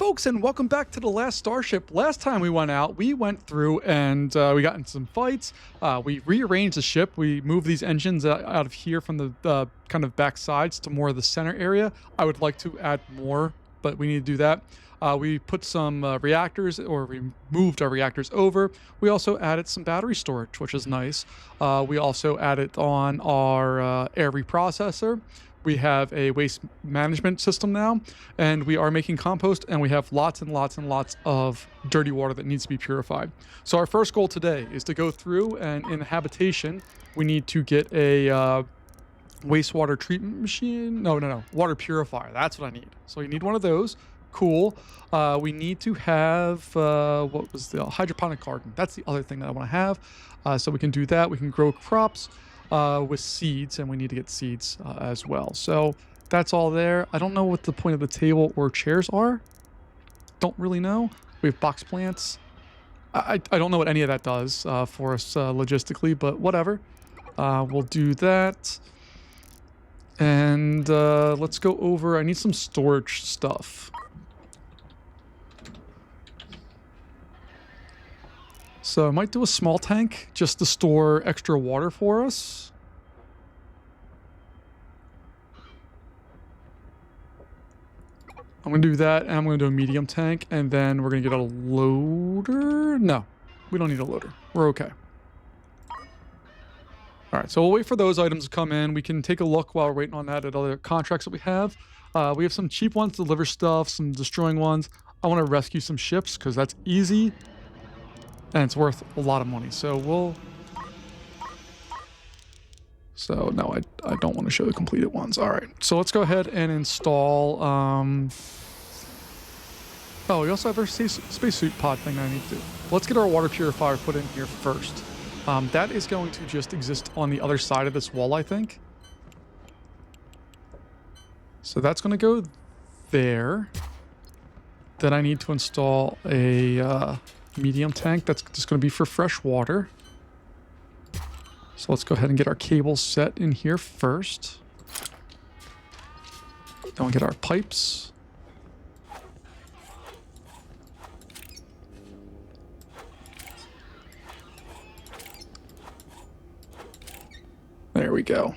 folks, and welcome back to the last Starship. Last time we went out, we went through and we got in some fights. We rearranged the ship. We moved these engines out of here from the kind of back sides to more of the center area. I would like to add more, but we need to do that. We put some reactors, or we moved our reactors over. We also added some battery storage, which is nice. We also added on our air reprocessor. We have a waste management system now, and we are making compost, and we have lots and lots and lots of dirty water that needs to be purified. So our first goal today is to go through, and in habitation, we need to get a wastewater treatment machine. No, water purifier. That's what I need. So you need one of those. Cool. We need to have, what was the hydroponic garden? That's the other thing that I want to have. So we can do that. We can grow crops with seeds, and we need to get seeds as well. So that's all there. I don't know what the point of the table or chairs are. Don't really know. We have box plants. I don't know what any of that does for us logistically, but whatever. We'll do that. And let's go over. I need some storage stuff. So I might do a small tank just to store extra water for us. I'm going to do that, and I'm going to do a medium tank, and then we're going to get a loader. No, we don't need a loader. We're okay. All right, so we'll wait for those items to come in. We can take a look while we're waiting on that at other contracts that we have. We have some cheap ones to deliver stuff, some destroying ones. I want to rescue some ships because that's easy. And it's worth a lot of money. So we'll... So, no, I don't want to show the completed ones. All right. So let's go ahead and install... Oh, we also have our spacesuit pod thing that I need to do. Let's get our water purifier put in here first. That is going to just exist on the other side of this wall, I think. So that's going to go there. Then I need to install a... medium tank that's just going to be for fresh water. So let's go ahead and get our cables set in here first. Then we'll get our pipes. There we go.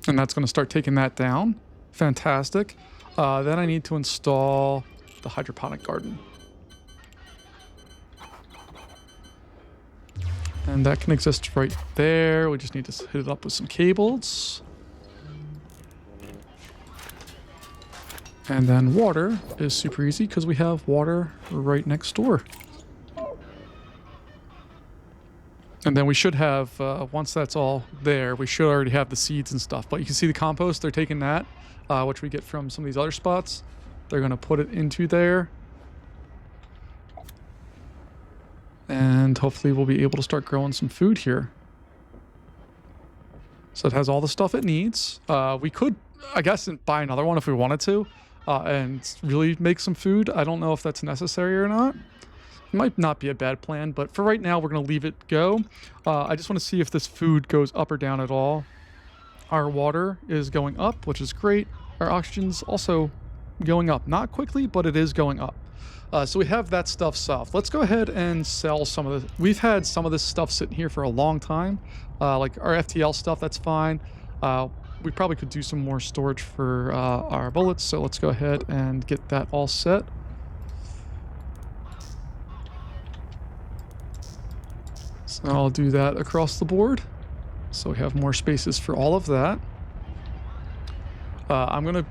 And that's going to start taking that down. Fantastic. Then I need to install the hydroponic garden. And that can exist right there. We just need to hit it up with some cables. And then water is super easy because we have water right next door. And then we should have, once that's all there, we should already have the seeds and stuff. But you can see the compost, they're taking that, which we get from some of these other spots. They're going to put it into there. And hopefully we'll be able to start growing some food here. So it has all the stuff it needs. We could, I guess, buy another one if we wanted to, and really make some food. I don't know if that's necessary or not. It might not be a bad plan, but for right now, we're going to leave it go. I just want to see if this food goes up or down at all. Our water is going up, which is great. Our oxygen's also going up. Not quickly, but it is going up. So we have that stuff solved. Let's go ahead and sell some of this. We've had some of this stuff sitting here for a long time. Like our FTL stuff, that's fine. We probably could do some more storage for our bullets. So let's go ahead and get that all set. So I'll do that across the board. So we have more spaces for all of that. I'm going to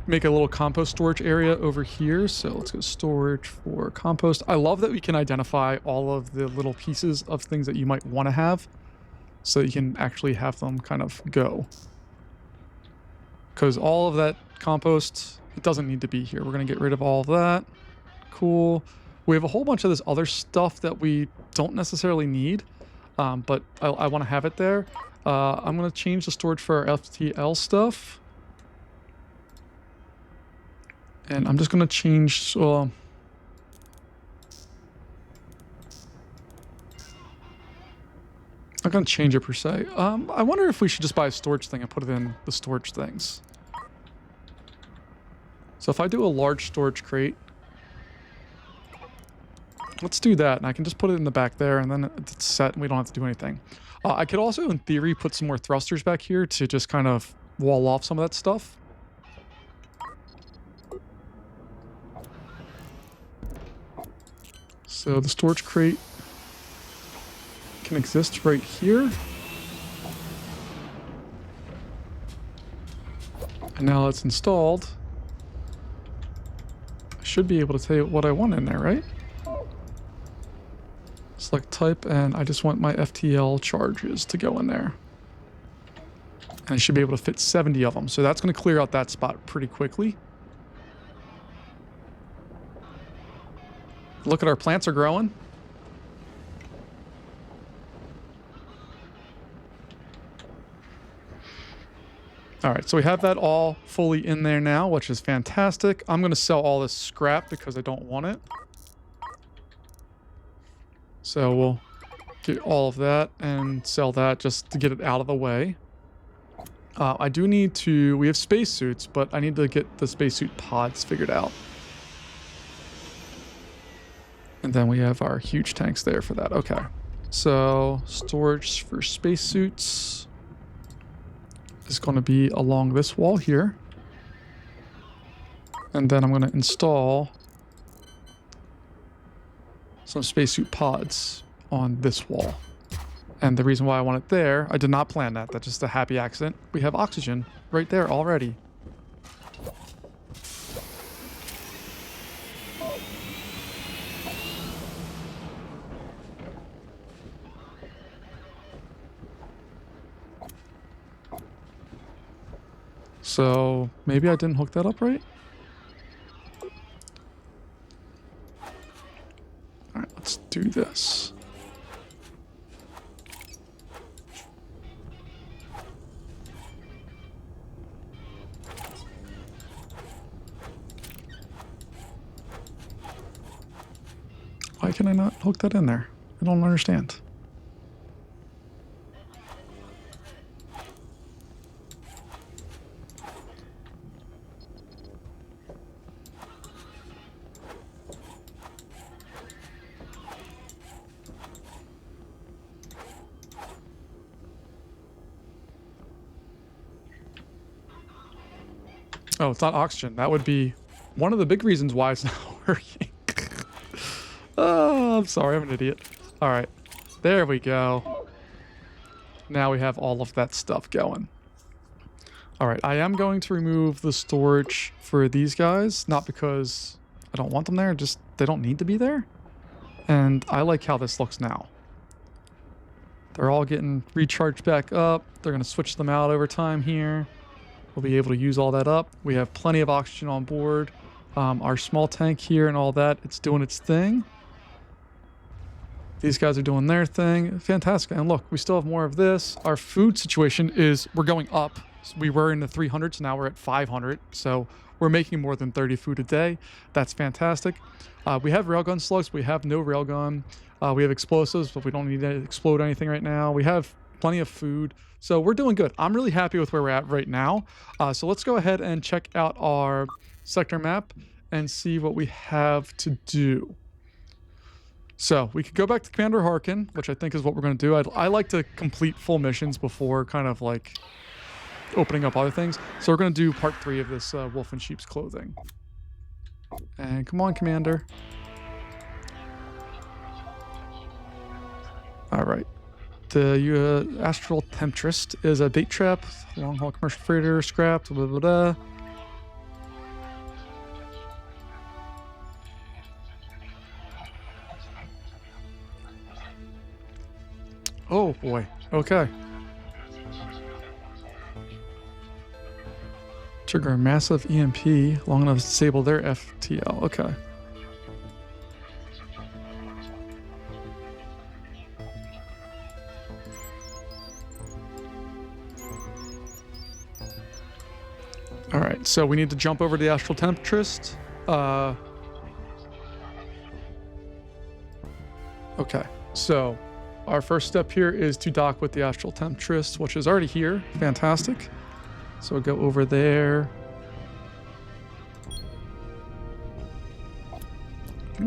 make a little compost storage area over here. So let's go storage for compost. I love that we can identify all of the little pieces of things that you might want to have so you can actually have them kind of go. Because all of that compost, it doesn't need to be here. We're going to get rid of all of that. Cool. We have a whole bunch of this other stuff that we don't necessarily need, but I want to have it there. I'm going to change the storage for our FTL stuff. And I'm just going to change... I'm not going to change it per se. I wonder if we should just buy a storage thing and put it in the storage things. So if I do a large storage crate, Let's do that, and I can just put it in the back there, and then it's set, and we don't have to do anything. I could also, in theory, put some more thrusters back here to just kind of wall off some of that stuff. So the storage crate can exist right here. And now it's installed. I should be able to tell you what I want in there, right? Select type, and I just want my FTL charges to go in there. And I should be able to fit 70 of them. So that's going to clear out that spot pretty quickly. Look at our plants are growing. All right, so we have that all fully in there now, which is fantastic. I'm going to sell all this scrap because I don't want it. So we'll get all of that and sell that just to get it out of the way. I do need to... We have spacesuits, but I need to get the spacesuit pods figured out. And then we have our huge tanks there for that. Okay. So storage for spacesuits is going to be along this wall here. And then I'm going to install some spacesuit pods on this wall. And the reason why I want it there, I did not plan that. That's just a happy accident. We have oxygen right there already. So maybe I didn't hook that up right? All right, let's do this. Why can I not hook that in there? I don't understand. Oh, it's not oxygen. That would be one of the big reasons why it's not working. Oh, I'm sorry. I'm an idiot. All right. There we go. Now we have all of that stuff going. All right. I am going to remove the storage for these guys. Not because I don't want them there. Just they don't need to be there. And I like how this looks now. They're all getting recharged back up. They're going to switch them out over time here. We'll be able to use all that up. We have plenty of oxygen on board. Our small tank here and all that, it's doing its thing. These guys are doing their thing. Fantastic. And look, we still have more of this. Our food situation is we're going up. So we were in the 300s, now we're at 500. So we're making more than 30 food a day. That's fantastic. We have railgun slugs. We have no railgun. We have explosives, but we don't need to explode anything right now. We have plenty of food. So we're doing good. I'm really happy with where we're at right now. So let's go ahead and check out our sector map and see what we have to do. So we could go back to Commander Harkin, which I think is what we're going to do. I like to complete full missions before kind of like opening up other things. So we're going to do part 3 of this wolf in sheep's clothing. And come on, Commander. All right. The Astral Temptress is a bait trap, long-haul commercial freighter, scrap, blah, blah, blah. Oh, boy. Okay. Trigger a massive EMP long enough to disable their FTL. Okay. All right, so we need to jump over to the Astral Temptress. Okay, so our first step here is to dock with the Astral Temptress, which is already here. Fantastic. So we'll go over there.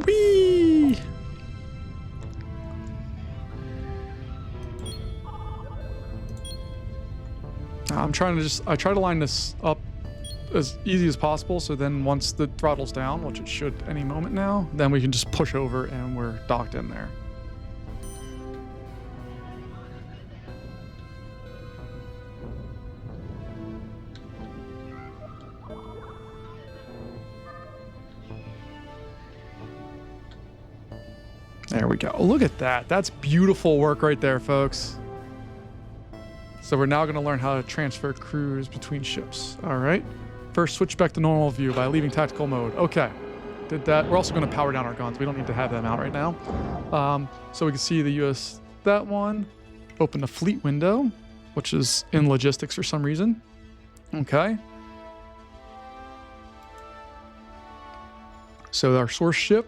Whee! I try to line this up as easy as possible, so then once the throttle's down, which it should any moment now, then we can just push over and we're docked in there. There we go. Look at that. That's beautiful work right there, folks. So we're now going to learn how to transfer crews between ships. All right. First, switch back to normal view by leaving tactical mode. Okay. Did that. We're also going to power down our guns. We don't need to have them out right now. So we can see the US, that one. Open the fleet window, which is in logistics for some reason. Okay. So our source ship.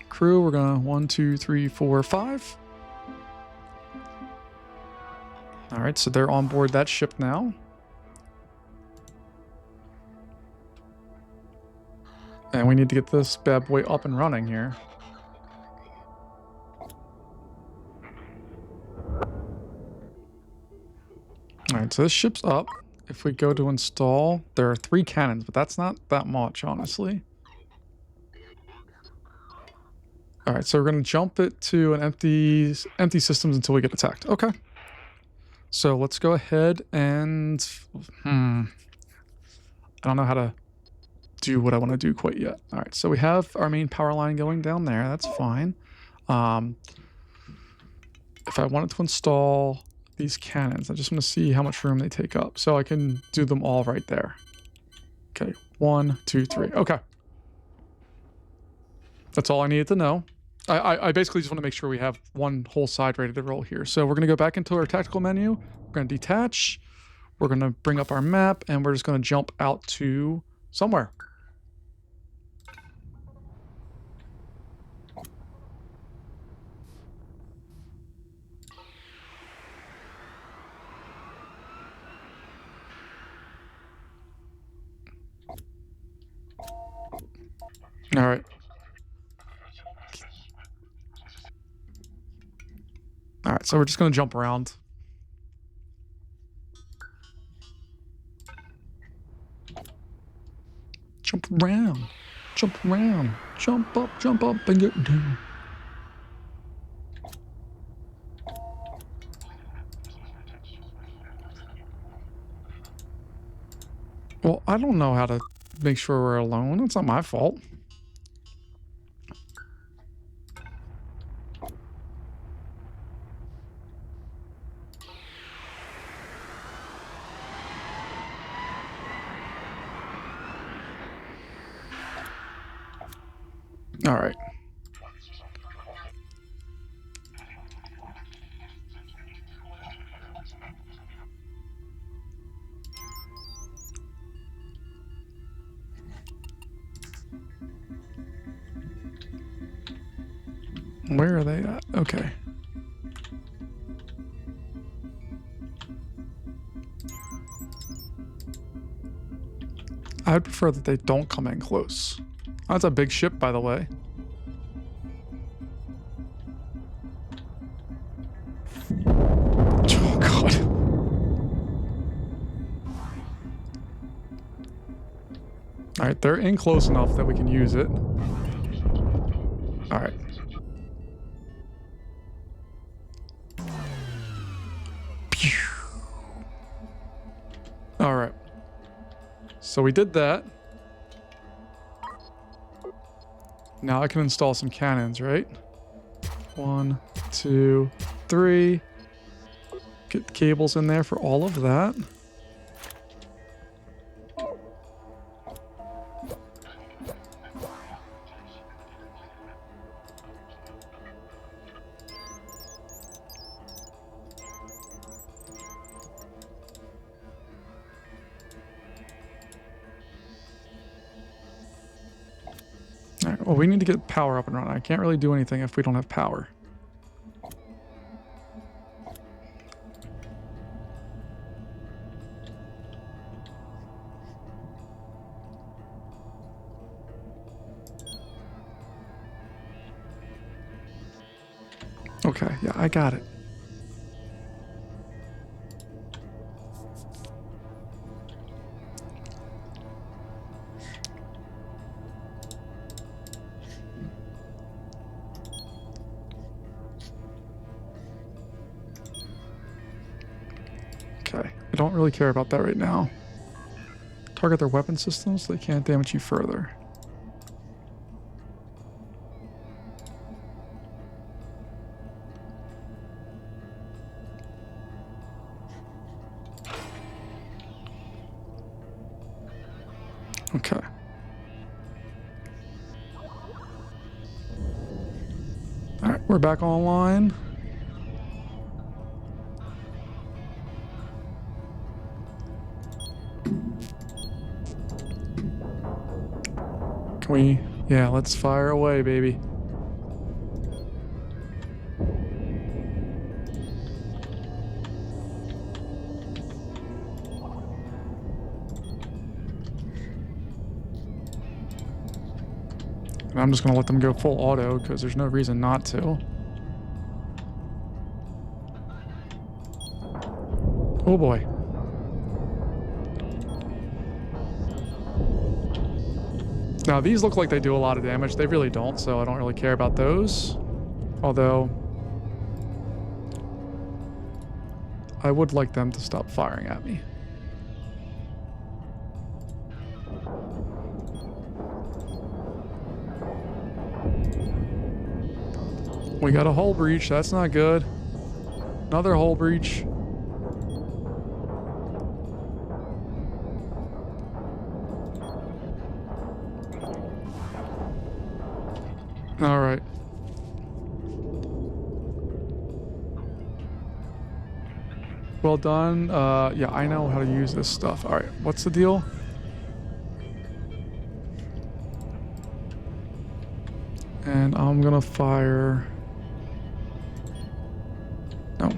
Crew, we're gonna 1, 2, 3, 4, 5. All right, so they're on board that ship now. And we need to get this bad boy up and running here. All right, so this ship's up. If we go to install, there are 3 cannons, but that's not that much, honestly. All right, so we're going to jump it to an empty systems until we get attacked. Okay. So let's go ahead and... I don't know how to do what I want to do quite yet. All right, so we have our main power line going down there. That's fine. If I wanted to install these cannons, I just want to see how much room they take up. So I can do them all right there. Okay, 1, 2, 3. Okay. That's all I needed to know. I basically just want to make sure we have one whole side ready to roll here. So we're going to go back into our tactical menu. We're going to detach. We're going to bring up our map, and we're just going to jump out to somewhere. All right. All right, so we're just going to jump around. Jump around. Jump around. Jump up, and get down. Well, I don't know how to make sure we're alone. It's not my fault. All right. Where are they at? Okay. I would prefer that they don't come in close. That's a big ship, by the way. Oh, God. All right, they're in close enough that we can use it. All right. All right. So we did that. Now I can install some cannons, right? 1, 2, 3. Get the cables in there for all of that. All right, well, we need to get power up and running. I can't really do anything if we don't have power. Okay, yeah, I got it. don't really care about that right now. Target their weapon systems so they can't damage you further. Okay. All right, we're back online. Can we? Yeah, let's fire away, baby. And I'm just gonna let them go full auto because there's no reason not to. Oh boy. Now these look like they do a lot of damage. They really don't, so I don't really care about those. Although I would like them to stop firing at me. We got a hull breach. That's not good. Another hull breach. All right. Well done. Yeah, I know how to use this stuff. All right, what's the deal? And I'm gonna fire... No.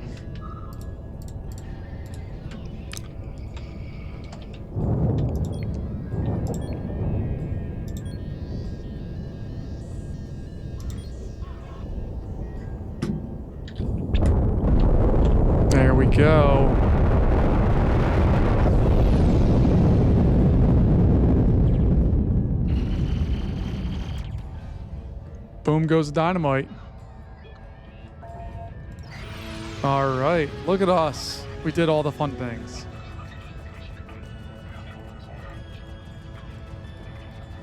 There we go. Boom goes the dynamite. All right, look at us. We did all the fun things.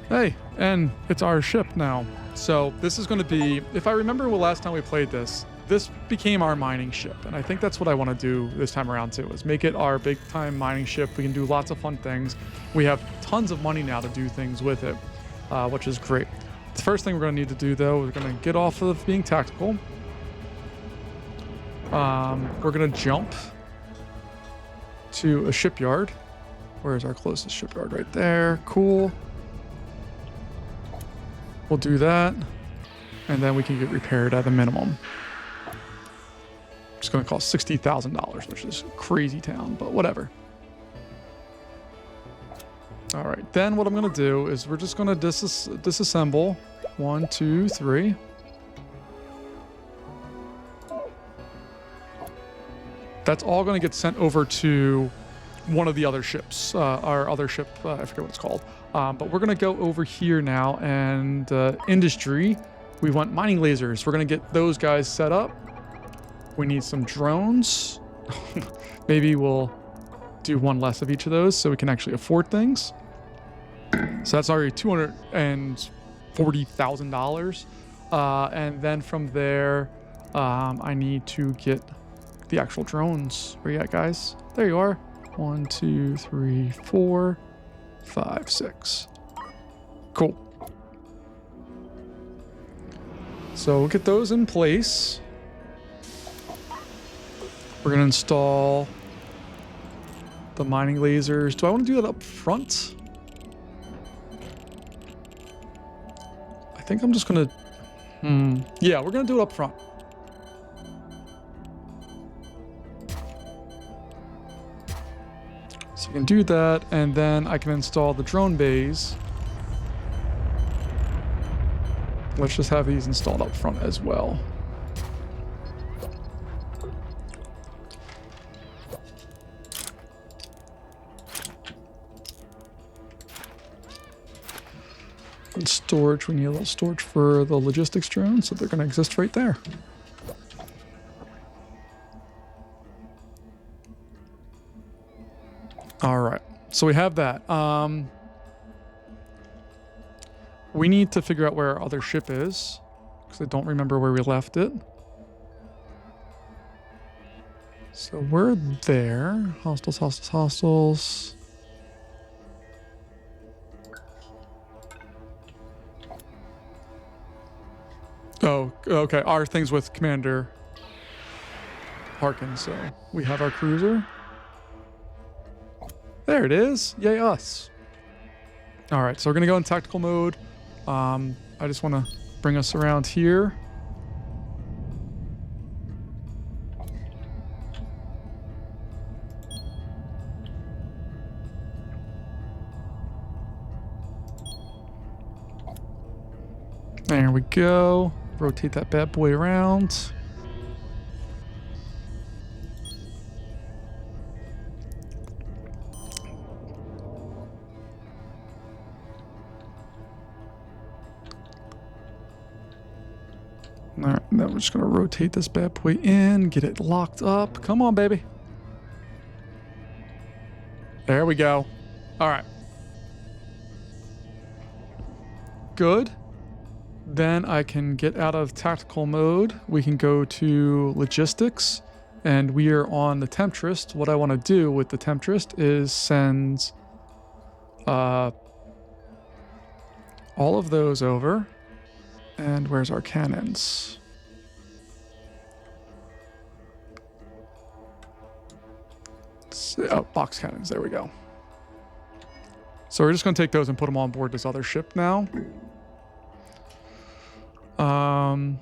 Hey, and it's our ship now. So this is going to be, if I remember the last time we played this, this became our mining ship. And I think that's what I want to do this time around too, is make it our big time mining ship. We can do lots of fun things. We have tons of money now to do things with it, which is great. The first thing we're going to need to do though, we're going to get off of being tactical. We're going to jump to a shipyard. Where's our closest shipyard? Right there. Cool. We'll do that. And then we can get repaired at a minimum. It's going to cost $60,000, which is crazy town, but whatever. All right. Then what I'm going to do is we're just going to disassemble. 1, 2, 3. That's all going to get sent over to one of the other ships, our other ship, I forget what it's called. But we're going to go over here now and industry. We want mining lasers. We're going to get those guys set up. We need some drones. Maybe we'll do one less of each of those so we can actually afford things. So that's already $240,000. And then from there, I need to get the actual drones. Where you at, guys? There you are. 1, 2, 3, 4, 5, 6. Cool. So we'll get those in place. We're going to install the mining lasers. Do I want to do that up front? I think I'm just going to... Yeah, we're going to do it up front. So you can do that, and then I can install the drone bays. Let's just have these installed up front as well. And storage, we need a little storage for the logistics drones, so they're going to exist right there. So we have that. We need to figure out where our other ship is, because I don't remember where we left it. So we're there. Hostiles, hostiles, hostiles. Oh, okay. Our thing's with Commander Harkin, so we have our cruiser. There it is. Yay us. All right, so we're going to go in tactical mode. I just want to bring us around here. There we go. Rotate that bad boy around. All right, then we're just going to rotate this bad boy in, get it locked up. Come on, baby. There we go. All right. Good. Then I can get out of tactical mode. We can go to logistics, and we are on the Temptress. What I want to do with the Temptress is send all of those over. And where's our cannons? Oh, box cannons. There we go. So we're just going to take those and put them on board this other ship now. Let's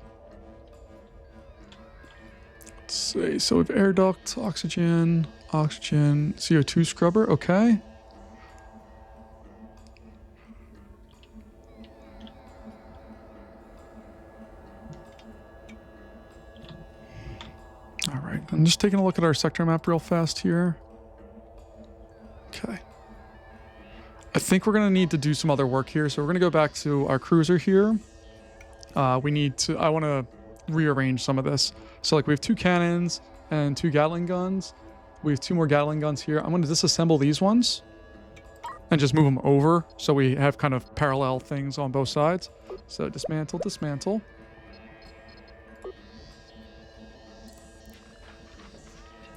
see. So we have air duct, oxygen, CO2 scrubber. Okay. All right. I'm just taking a look at our sector map real fast here. Okay. I think we're going to need to do some other work here. So we're going to go back to our cruiser here. I want to rearrange some of this. So like we have 2 cannons and 2 Gatling guns. We have 2 more Gatling guns here. I'm going to disassemble these ones and just move them over so we have kind of parallel things on both sides. So dismantle, dismantle.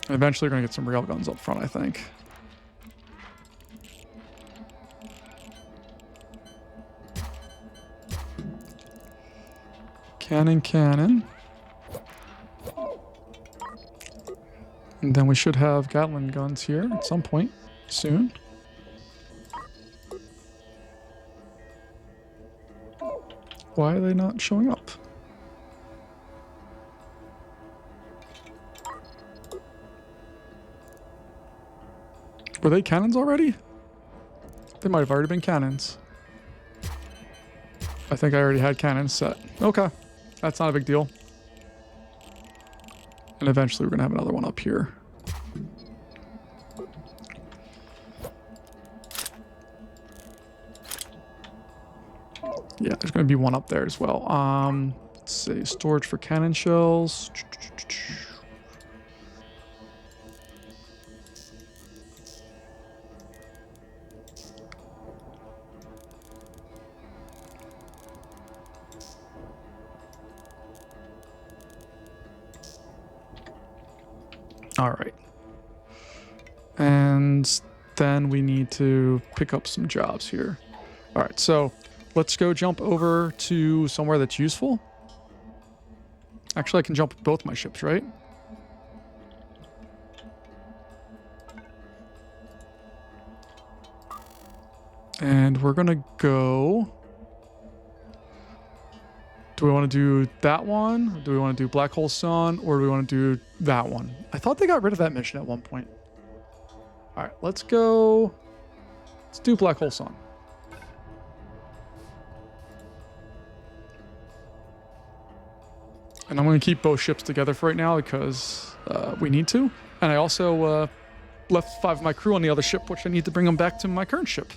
And eventually we're going to get some rail guns up front, I think. Cannon. And then we should have Gatling guns here at some point soon. Why are they not showing up? Were they cannons already? They might have already been cannons. I think I already had cannons set. Okay. That's not a big deal. And eventually we're going to have another one up here. Yeah, there's going to be one up there as well. Let's see. Storage for cannon shells. All right. And then we need to pick up some jobs here. All right, so let's go jump over to somewhere that's useful. Actually, I can jump with both my ships, right? And we're gonna go... Do we want to do that one? Do we want to do Black Hole Sun? Or do we want to do that one? I thought they got rid of that mission at one point. All right, let's go. Let's do Black Hole Sun. And I'm going to keep both ships together for right now because we need to. And I also left 5 of my crew on the other ship, which I need to bring them back to my current ship.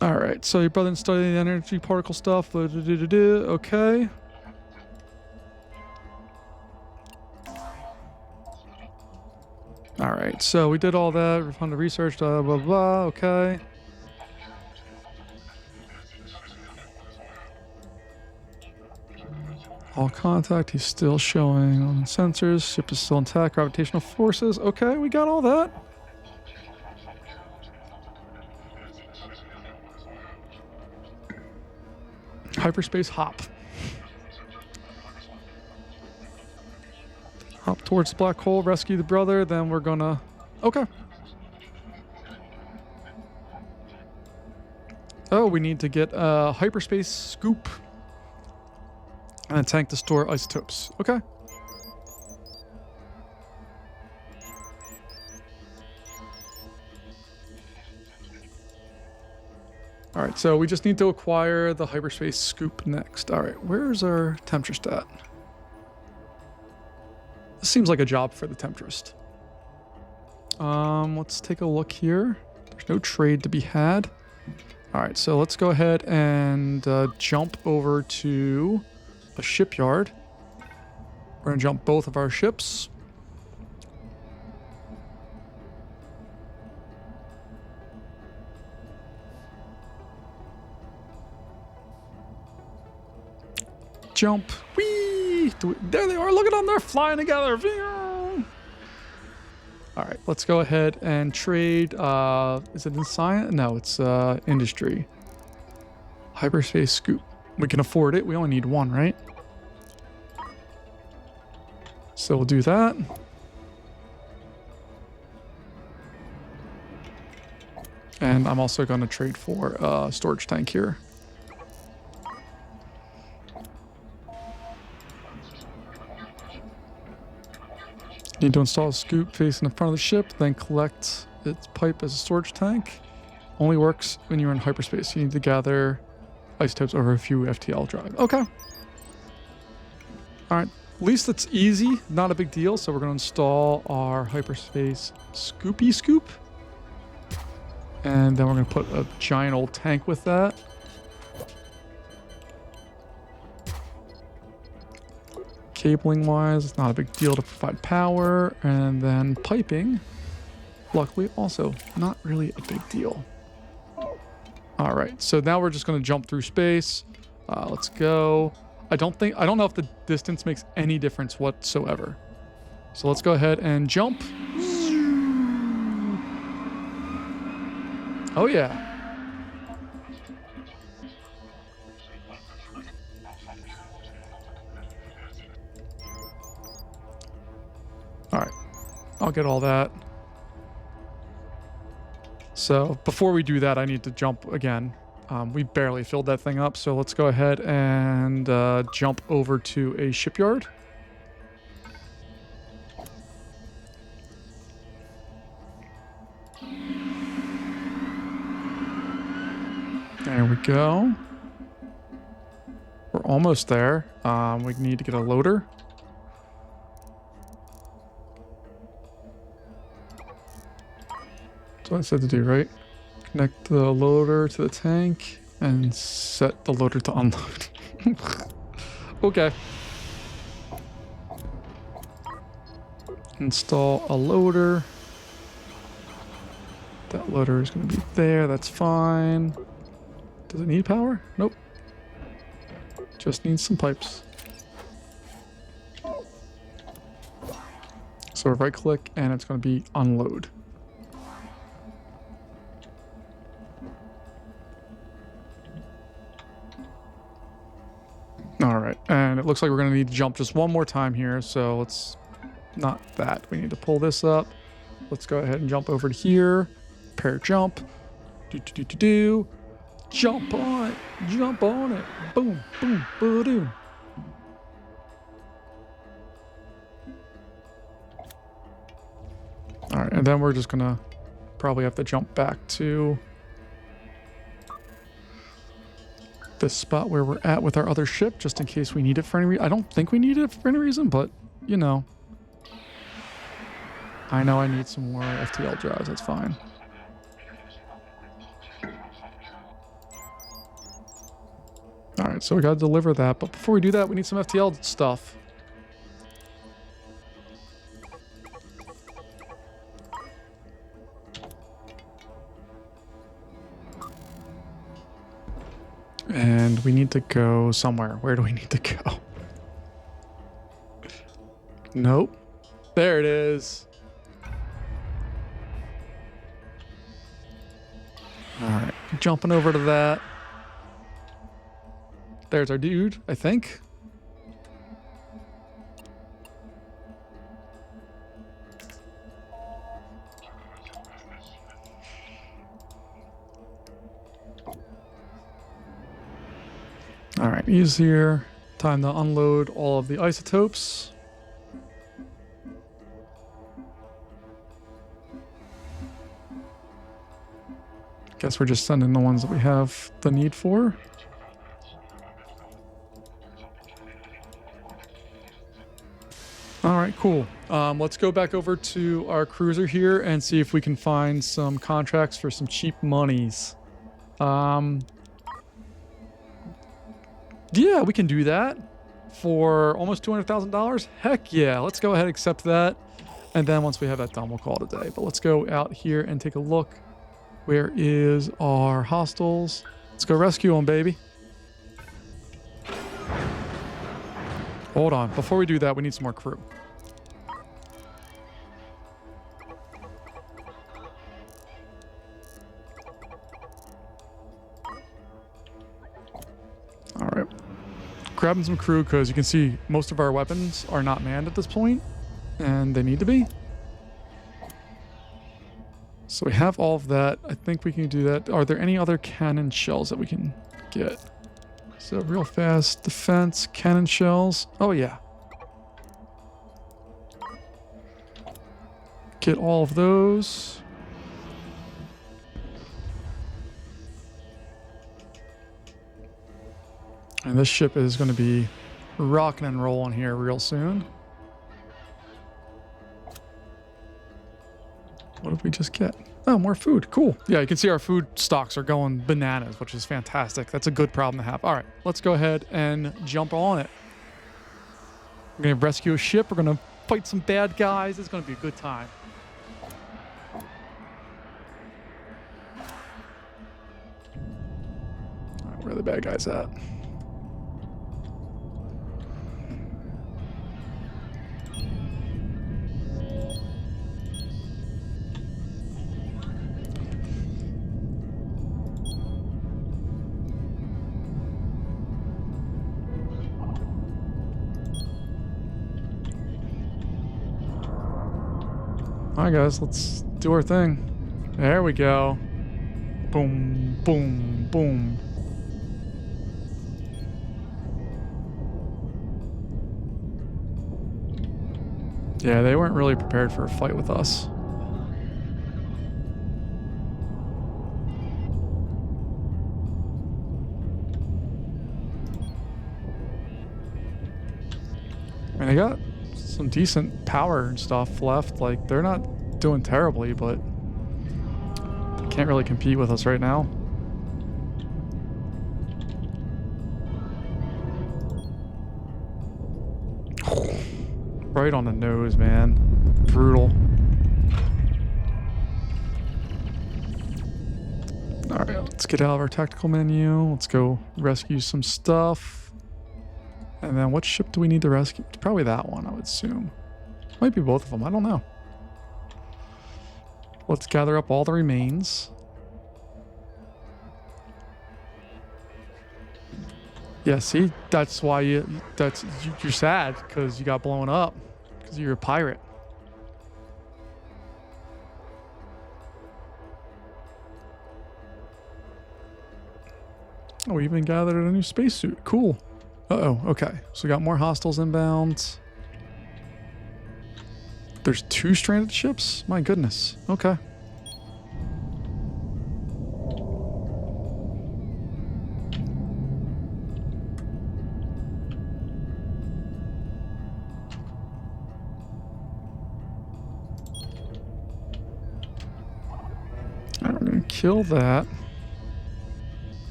All right, so your brother studying the energy particle stuff. Okay. right, so we did all that. We found the research, blah, blah, blah. Okay. All contact. He's still showing on sensors. Ship is still intact. Gravitational forces. Okay, we got all that. Hyperspace hop. Hop towards the black hole, rescue the brother, then we're gonna... Okay. Oh, we need to get a hyperspace scoop. And a tank to store isotopes. Okay. Alright, so we just need to acquire the hyperspace scoop next. Alright, where's our temperature stat? This seems like a job for the Temptress. Let's take a look here. There's no trade to be had. All right, so let's go ahead and jump over to a shipyard. We're gonna jump both of our ships. Jump. Whee! There they are. Look at them. They're flying together. All right, let's go ahead and trade. Is it in science? No, it's industry. Hyperspace scoop. We can afford it. We only need one, right? So we'll do that. And I'm also going to trade for a storage tank here. Need to install a scoop facing the front of the ship, then collect its pipe as a storage tank. Only works when you're in hyperspace. You need to gather isotopes over a few FTL drive. Okay. All right. At least it's easy. Not a big deal. So we're going to install our hyperspace scoopy scoop. And then we're going to put a giant old tank with that. Cabling wise, it's not a big deal to provide power. And then piping, luckily also not really a big deal. All right, so now we're just going to jump through space. Let's go. I don't know if the distance makes any difference whatsoever. So let's go ahead and jump. Oh yeah. All right, I'll get all that. So before we do that, I need to jump again. We barely filled that thing up, so let's go ahead and jump over to a shipyard. There we go. We're almost there. We need to get a loader. That's what I said to do, right? Connect the loader to the tank and set the loader to unload. Okay. Install a loader. That loader is going to be there. That's fine. Does it need power? Nope. Just needs some pipes. So right click and it's going to be unload. All right, and it looks like we're going to need to jump just one more time here. So let's not that. We need to pull this up. Let's go ahead and jump over to here. Pair jump. Do. Jump on it. Jump on it. Boom, boom, boom. All right, and then we're just going to probably have to jump back to this spot where we're at with our other ship, just in case we need it for any reason. I don't think we need it for any reason, but, you know. I know I need some more FTL drives. That's fine. All right, so we got to deliver that. But before we do that, we need some FTL stuff. And we need to go somewhere. Where do we need to go? Nope. There it is. All right, jumping over to that. There's our dude, I think. All right, he's here. Time to unload all of the isotopes. Guess we're just sending the ones that we have the need for. All right, cool. Let's go back over to our cruiser here and see if we can find some contracts for some cheap monies. Yeah, we can do that for almost $200,000. Heck yeah, let's go ahead and accept that. And then once we have that done, we'll call it a day. But let's go out here and take a look. Where is our hostiles? Let's go rescue them, baby. Hold on. Before we do that, we need some more crew. All right. Grabbing some crew because you can see most of our weapons are not manned at this point, and they need to be. So we have all of that. I think we can do that. Are there any other cannon shells that we can get? So real fast defense, cannon shells. Oh yeah. Get all of those. And this ship is going to be rocking and rolling here real soon. What did we just get? Oh, more food. Cool. Yeah, you can see our food stocks are going bananas, which is fantastic. That's a good problem to have. All right, let's go ahead and jump on it. We're going to rescue a ship. We're going to fight some bad guys. It's going to be a good time. All right, where are the bad guys at? All right, guys, let's do our thing. There we go. Boom, boom, boom. Yeah, they weren't really prepared for a fight with us. I mean, they got some decent power and stuff left. Like, they're not doing terribly, but they can't really compete with us right now. Right on the nose, man. Brutal. All right, let's get out of our tactical menu. Let's go rescue some stuff. And then what ship do we need to rescue? Probably that one, I would assume. Might be both of them. I don't know. Let's gather up all the remains. Yeah, see? That's why you're sad, because you got blown up. Because you're a pirate. Oh, we even gathered a new spacesuit. Cool. Uh-oh, okay. So we got more hostiles inbound. There's 2 stranded ships? My goodness. Okay. I'm gonna kill that.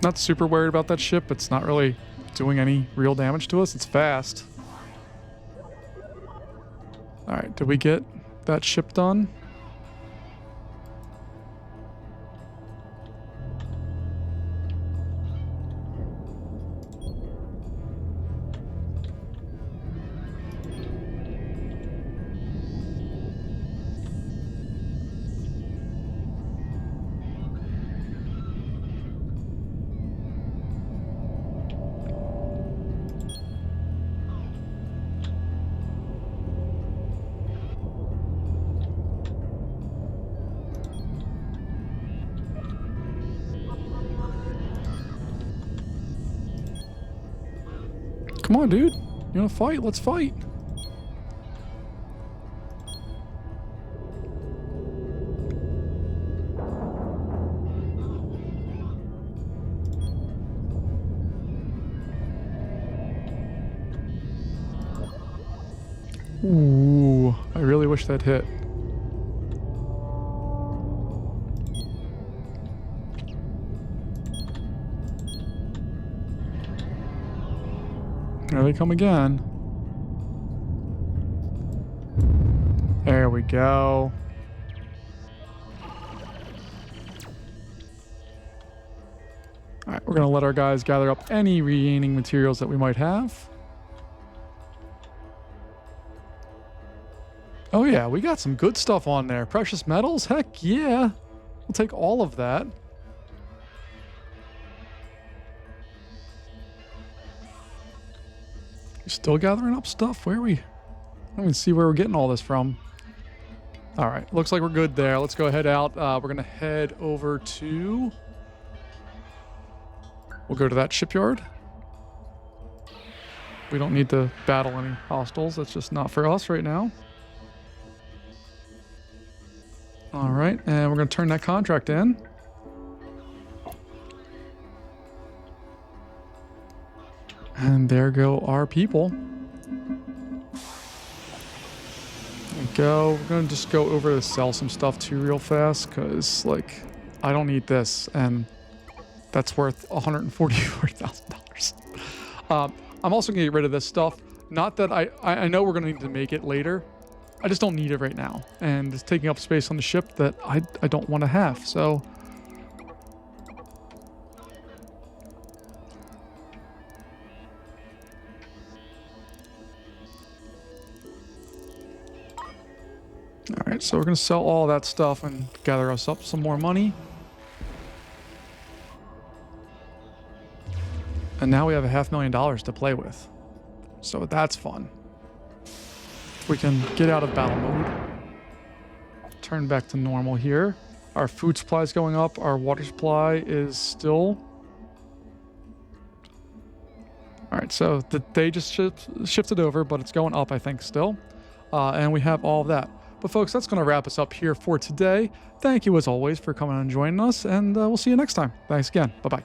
Not super worried about that ship. It's not really doing any real damage to us. It's fast. All right, did we get that ship done? Come on, dude. You wanna fight? Let's fight. Ooh, I really wish that hit. There they come again. There we go. All right, we're gonna let our guys gather up any remaining materials that we might have. Oh yeah, we got some good stuff on there. Precious metals? Heck yeah. We'll take all of that. You still gathering up stuff? Where are we? I don't even see where we're getting all this from. All right, looks like we're good there. Let's go head out. We're gonna head over to... We'll go to that shipyard. We don't need to battle any hostiles. That's just not for us right now. All right, and we're gonna turn that contract in. And there go our people. There we go. We're gonna just go over to sell some stuff too real fast, because like I don't need this, and that's worth $144,000. I'm also gonna get rid of this stuff. Not that I know we're gonna need to make it later. I just don't need it right now, and it's taking up space on the ship that I don't want to have. So. All right, so we're going to sell all that stuff and gather us up some more money. And now we have $500,000 to play with. So that's fun. We can get out of battle mode. Turn back to normal here. Our food supply is going up. Our water supply is still... All right, so they just shifted over, but it's going up, I think, still. And we have all of that. But folks, that's going to wrap us up here for today. Thank you as always for coming and joining us, and we'll see you next time. Thanks again. Bye-bye.